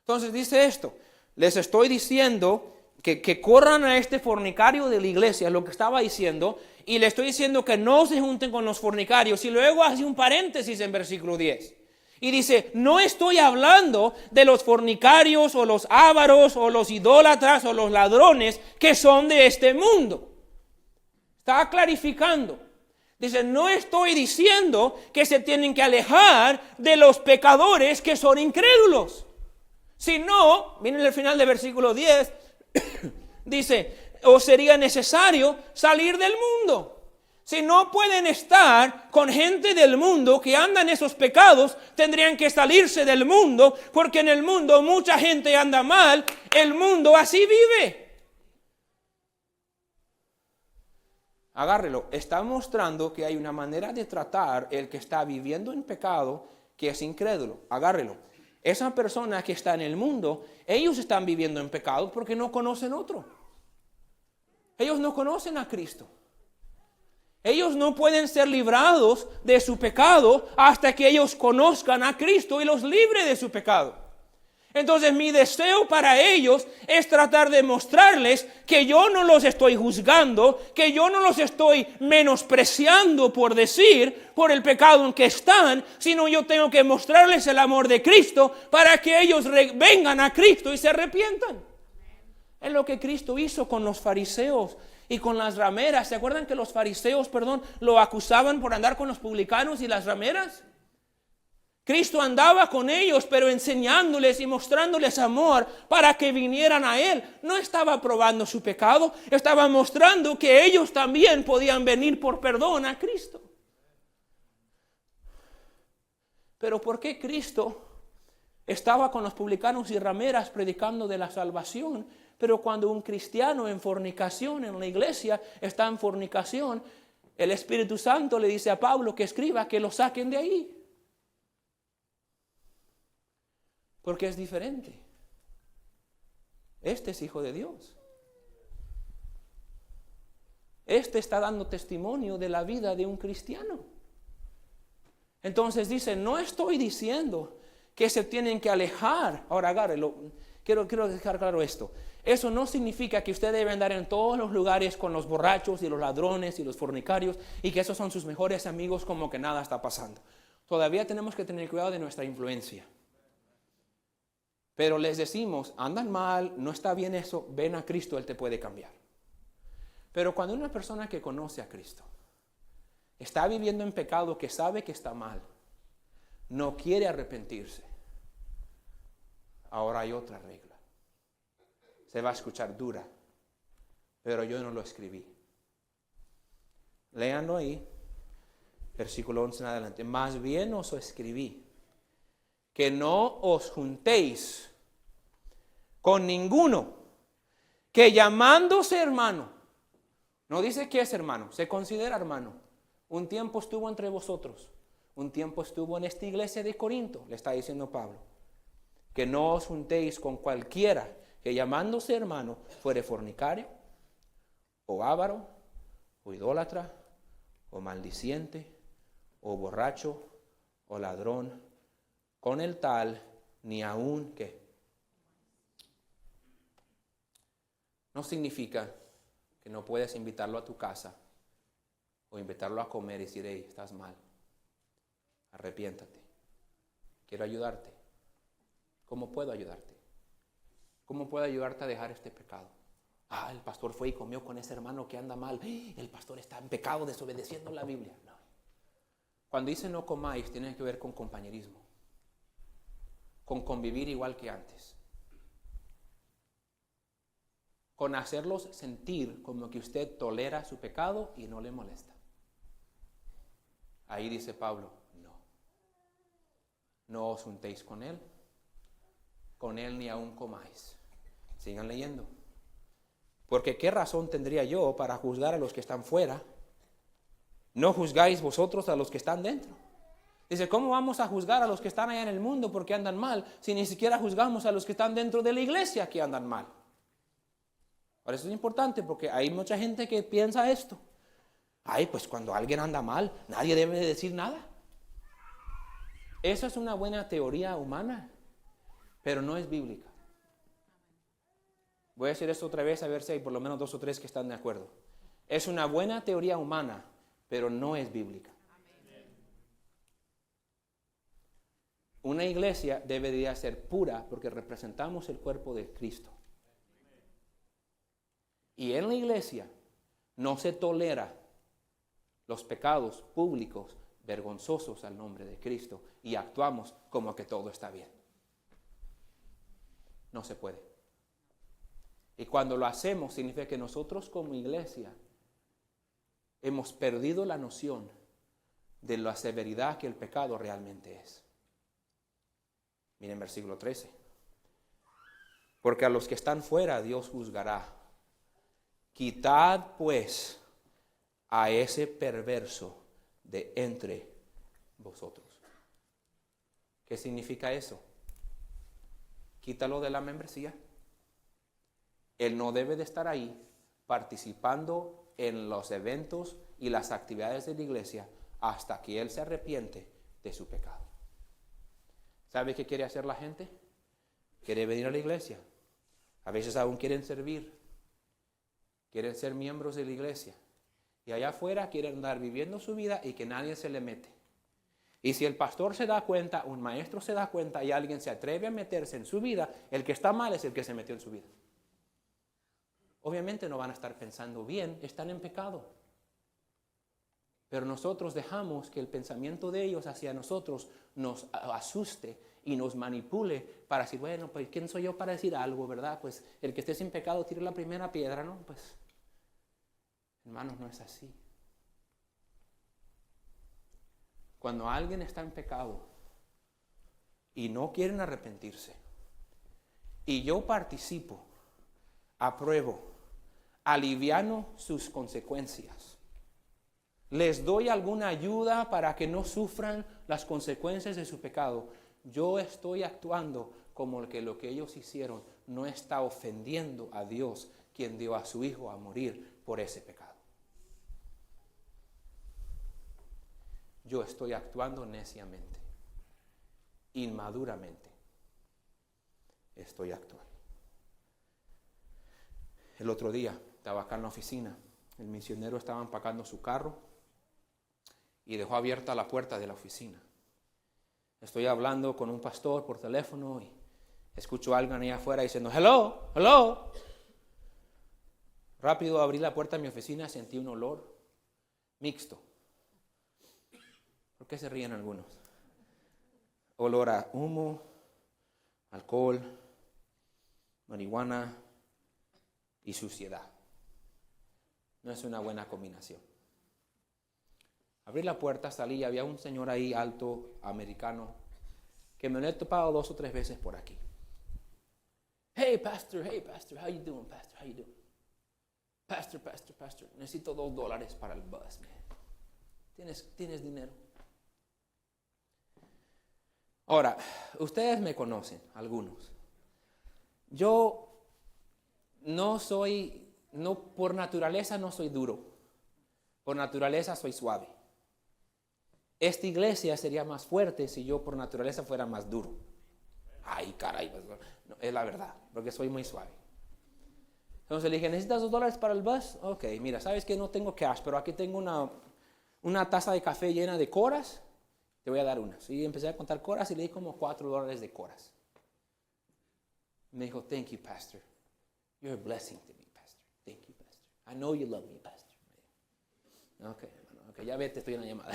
Entonces dice esto, les estoy diciendo que corran a este fornicario de la iglesia, lo que estaba diciendo, y le estoy diciendo que no se junten con los fornicarios. Y luego hace un paréntesis en versículo 10. Y dice, no estoy hablando de los fornicarios o los ávaros o los idólatras o los ladrones que son de este mundo. Está clarificando. Dice, no estoy diciendo que se tienen que alejar de los pecadores que son incrédulos. Si no, miren el final del versículo 10, dice, o sería necesario salir del mundo. Si no pueden estar con gente del mundo que anda en esos pecados, tendrían que salirse del mundo, porque en el mundo mucha gente anda mal, el mundo así vive. Agárrelo, está mostrando que hay una manera de tratar el que está viviendo en pecado que es incrédulo. Agárrelo. Esa persona que está en el mundo, ellos están viviendo en pecado porque no conocen otro. Ellos no conocen a Cristo. Ellos no pueden ser librados de su pecado hasta que ellos conozcan a Cristo y los libre de su pecado. Entonces mi deseo para ellos es tratar de mostrarles que yo no los estoy juzgando, que yo no los estoy menospreciando por el pecado en que están, sino yo tengo que mostrarles el amor de Cristo para que ellos vengan a Cristo y se arrepientan. Es lo que Cristo hizo con los fariseos y con las rameras. ¿Se acuerdan que los fariseos, lo acusaban por andar con los publicanos y las rameras? Cristo andaba con ellos, pero enseñándoles y mostrándoles amor para que vinieran a Él. No estaba probando su pecado, estaba mostrando que ellos también podían venir por perdón a Cristo. Pero ¿por qué Cristo estaba con los publicanos y rameras predicando de la salvación? Pero cuando un cristiano en fornicación en la iglesia está en fornicación, el Espíritu Santo le dice a Pablo que escriba que lo saquen de ahí. Porque es diferente. Este es hijo de Dios. Este está dando testimonio de la vida de un cristiano. Entonces dice, no estoy diciendo que se tienen que alejar. Ahora agárrelo. Quiero dejar claro esto. Eso no significa que usted debe andar en todos los lugares con los borrachos y los ladrones y los fornicarios y que esos son sus mejores amigos como que nada está pasando. Todavía tenemos que tener cuidado de nuestra influencia. Pero les decimos, andan mal, no está bien eso, ven a Cristo, Él te puede cambiar. Pero cuando una persona que conoce a Cristo está viviendo en pecado que sabe que está mal, no quiere arrepentirse, ahora hay otra regla. Se va a escuchar dura, pero yo no lo escribí. Léanlo ahí, versículo 11 en adelante. Más bien os escribí que no os juntéis con ninguno que llamándose hermano, no dice que es hermano, se considera hermano. Un tiempo estuvo entre vosotros, un tiempo estuvo en esta iglesia de Corinto, le está diciendo Pablo, que no os juntéis con cualquiera que llamándose hermano fuere fornicario, o avaro, o idólatra, o maldiciente, o borracho, o ladrón, con el tal, ni aún que. No significa que no puedes invitarlo a tu casa o invitarlo a comer y decir, hey, estás mal, arrepiéntate, quiero ayudarte. ¿Cómo puedo ayudarte? ¿Cómo puedo ayudarte a dejar este pecado? El pastor fue y comió con ese hermano que anda mal. El pastor está en pecado desobedeciendo la Biblia. No. Cuando dice no comáis, tiene que ver con compañerismo, con convivir igual que antes, con hacerlos sentir como que usted tolera su pecado y no le molesta. Ahí dice Pablo, no os juntéis con él ni aún comáis. Sigan leyendo. Porque ¿qué razón tendría yo para juzgar a los que están fuera? ¿No juzgáis vosotros a los que están dentro? Dice, ¿cómo vamos a juzgar a los que están allá en el mundo porque andan mal si ni siquiera juzgamos a los que están dentro de la iglesia que andan mal? Ahora eso es importante porque hay mucha gente que piensa esto. Pues cuando alguien anda mal, nadie debe de decir nada. Esa es una buena teoría humana, pero no es bíblica. Voy a decir esto otra vez a ver si hay por lo menos 2 o 3 que están de acuerdo. Es una buena teoría humana, pero no es bíblica. Una iglesia debería ser pura porque representamos el cuerpo de Cristo. Y en la iglesia no se tolera los pecados públicos vergonzosos al nombre de Cristo y actuamos como que todo está bien. No se puede. Y cuando lo hacemos significa que nosotros como iglesia hemos perdido la noción de la severidad que el pecado realmente es. Miren versículo 13. Porque a los que están fuera Dios juzgará. Quitad pues a ese perverso de entre vosotros. ¿Qué significa eso? Quítalo de la membresía. Él no debe de estar ahí participando en los eventos y las actividades de la iglesia hasta que él se arrepiente de su pecado. ¿Sabe qué quiere hacer la gente? Quiere venir a la iglesia. A veces aún quieren servir. Quieren ser miembros de la iglesia. Y allá afuera quieren andar viviendo su vida y que nadie se le mete. Y si el pastor se da cuenta, un maestro se da cuenta y alguien se atreve a meterse en su vida, el que está mal es el que se metió en su vida. Obviamente no van a estar pensando bien, están en pecado. Pero nosotros dejamos que el pensamiento de ellos hacia nosotros nos asuste y nos manipule para decir, bueno, pues ¿quién soy yo para decir algo, verdad? Pues el que esté sin pecado tire la primera piedra, ¿no? Pues, hermanos, no es así. Cuando alguien está en pecado y no quieren arrepentirse, y yo participo, apruebo, aliviano sus consecuencias, les doy alguna ayuda para que no sufran las consecuencias de su pecado, yo estoy actuando como que lo que ellos hicieron no está ofendiendo a Dios, quien dio a su Hijo a morir por ese pecado. Yo estoy actuando neciamente, inmaduramente. Estoy actuando. El otro día estaba acá en la oficina, el misionero estaba empacando su carro y dejó abierta la puerta de la oficina. Estoy hablando con un pastor por teléfono y escucho a alguien ahí afuera diciendo, hello, hello. Rápido abrí la puerta de mi oficina, sentí un olor mixto. ¿Por qué se ríen algunos? Olor a humo, alcohol, marihuana y suciedad. No es una buena combinación. Abrí la puerta, salí y había un señor ahí alto, americano, que me lo he topado 2 o 3 veces por aquí. Hey pastor, how you doing, pastor, how you doing? Pastor, necesito $2 para el bus, man. ¿Tienes dinero? Ahora, ustedes me conocen, algunos. Yo por naturaleza no soy duro. Por naturaleza soy suave. Esta iglesia sería más fuerte si yo por naturaleza fuera más duro. Ay, caray, no, es la verdad, porque soy muy suave. Entonces le dije, ¿necesitas $2 para el bus? Ok, mira, sabes que no tengo cash, pero aquí tengo una taza de café llena de coras. Te voy a dar unas. Y empecé a contar coras y le di como $4 de coras. Me dijo, thank you, pastor. You're a blessing to me, pastor. Thank you, pastor. I know you love me, pastor. Ok, ya vete, estoy en la llamada.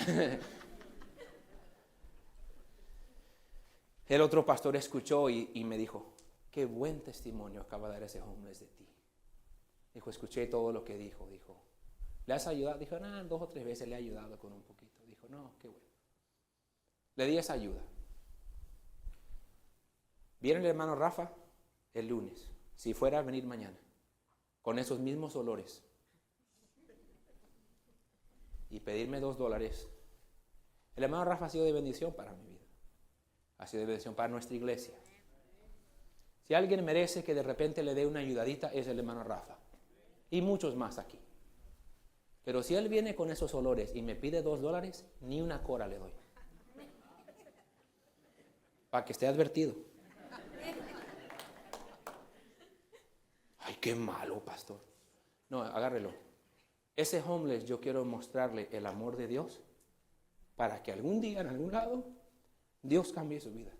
El otro pastor escuchó y me dijo, qué buen testimonio acaba de dar ese homeless de ti. Dijo, escuché todo lo que dijo. Dijo, ¿le has ayudado? Dijo, 2 o 3 veces le he ayudado con un poquito. Dijo, no, qué bueno. Le di esa ayuda. ¿Vieron el hermano Rafa? El lunes. Si fuera a venir mañana. Con esos mismos olores. Y pedirme $2. El hermano Rafa ha sido de bendición para mi vida. Ha sido de bendición para nuestra iglesia. Si alguien merece que de repente le dé una ayudadita, es el hermano Rafa. Y muchos más aquí. Pero si él viene con esos olores y me pide $2, ni una cora le doy. Para que esté advertido. Ay, qué malo, pastor. No, agárrelo. Ese homeless yo quiero mostrarle el amor de Dios para que algún día, en algún lado, Dios cambie su vida.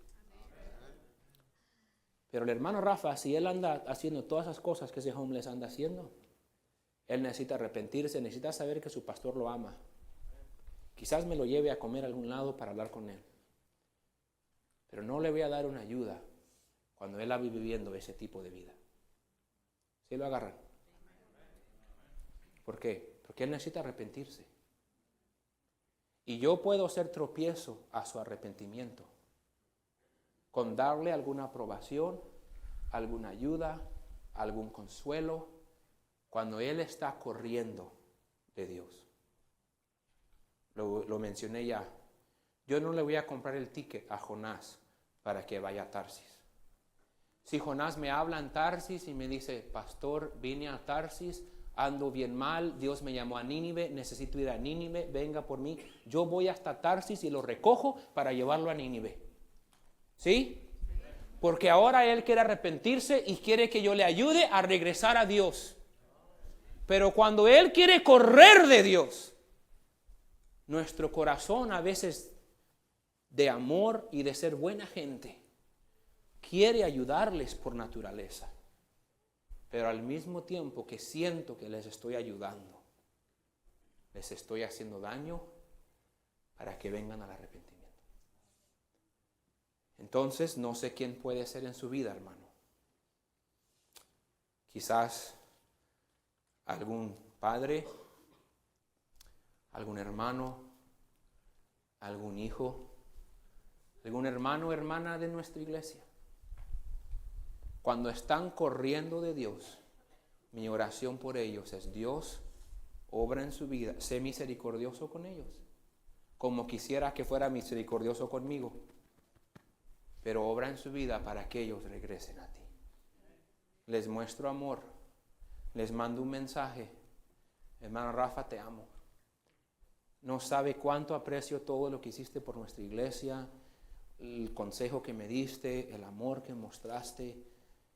Pero el hermano Rafa, si él anda haciendo todas esas cosas que ese homeless anda haciendo, él necesita arrepentirse, necesita saber que su pastor lo ama Quizás me lo lleve a comer a algún lado para hablar con él. Pero no le voy a dar una ayuda cuando él ha viviendo ese tipo de vida. ¿Sí lo agarran? ¿Por qué? Porque él necesita arrepentirse. Y yo puedo ser tropiezo a su arrepentimiento con darle alguna aprobación, alguna ayuda, algún consuelo, cuando él está corriendo de Dios. Lo mencioné ya. Yo no le voy a comprar el ticket a Jonás para que vaya a Tarsis. Si Jonás me habla en Tarsis y me dice, pastor, vine a Tarsis, ando bien mal, Dios me llamó a Nínive, necesito ir a Nínive, venga por mí. Yo voy hasta Tarsis y lo recojo para llevarlo a Nínive. ¿Sí? Porque ahora él quiere arrepentirse y quiere que yo le ayude a regresar a Dios. Pero cuando él quiere correr de Dios, nuestro corazón a veces de amor y de ser buena gente quiere ayudarles por naturaleza. Pero al mismo tiempo que siento que les estoy ayudando, les estoy haciendo daño para que vengan al arrepentimiento. Entonces, no sé quién puede ser en su vida, hermano. Quizás algún padre, algún hermano, algún hijo, algún hermano o hermana de nuestra iglesia. Cuando están corriendo de Dios, mi oración por ellos es: Dios, obra en su vida, sé misericordioso con ellos, como quisiera que fuera misericordioso conmigo, pero obra en su vida para que ellos regresen a ti. Les muestro amor, les mando un mensaje: hermano Rafa, te amo. No sabe cuánto aprecio todo lo que hiciste por nuestra iglesia, el consejo que me diste, el amor que mostraste.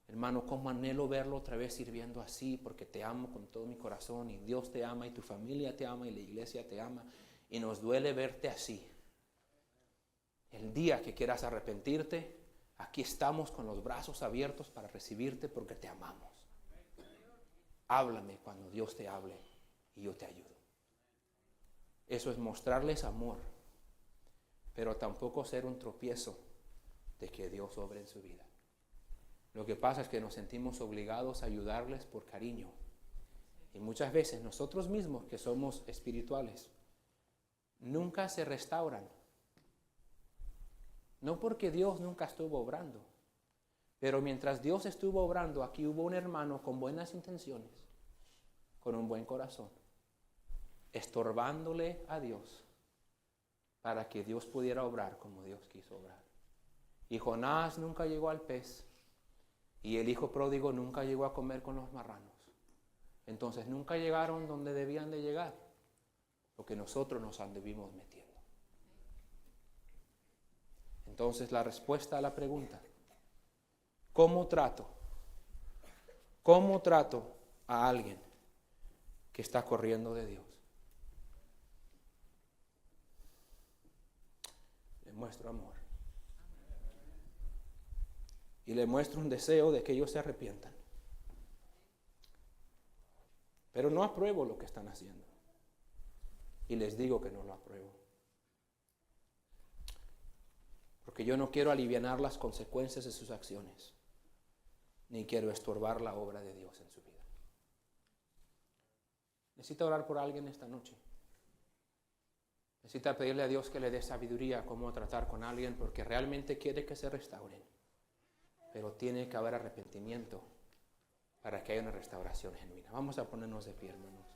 Hermano, cómo anhelo verlo otra vez sirviendo así, porque te amo con todo mi corazón, y Dios te ama, y tu familia te ama, y la iglesia te ama, y nos duele verte así. El día que quieras arrepentirte, aquí estamos con los brazos abiertos para recibirte, porque te amamos. Háblame cuando Dios te hable y yo te ayudo. Eso es mostrarles amor, pero tampoco ser un tropiezo de que Dios obre en su vida. Lo que pasa es que nos sentimos obligados a ayudarles por cariño. Y muchas veces nosotros mismos, que somos espirituales, nunca se restauran. No porque Dios nunca estuvo obrando, pero mientras Dios estuvo obrando, aquí hubo un hermano con buenas intenciones, con un buen corazón, estorbándole a Dios para que Dios pudiera obrar como Dios quiso obrar. Y Jonás nunca llegó al pez, y el hijo pródigo nunca llegó a comer con los marranos. Entonces nunca llegaron donde debían de llegar, porque nosotros nos anduvimos metiendo. Entonces la respuesta a la pregunta: ¿cómo trato a alguien que está corriendo de Dios? Le muestro amor. Y le muestro un deseo de que ellos se arrepientan. Pero no apruebo lo que están haciendo. Y les digo que no lo apruebo. Porque yo no quiero alivianar las consecuencias de sus acciones, ni quiero estorbar la obra de Dios en su vida. Necesita orar por alguien esta noche. Necesita pedirle a Dios que le dé sabiduría cómo tratar con alguien, porque realmente quiere que se restauren. Pero tiene que haber arrepentimiento para que haya una restauración genuina. Vamos a ponernos de pie, hermanos.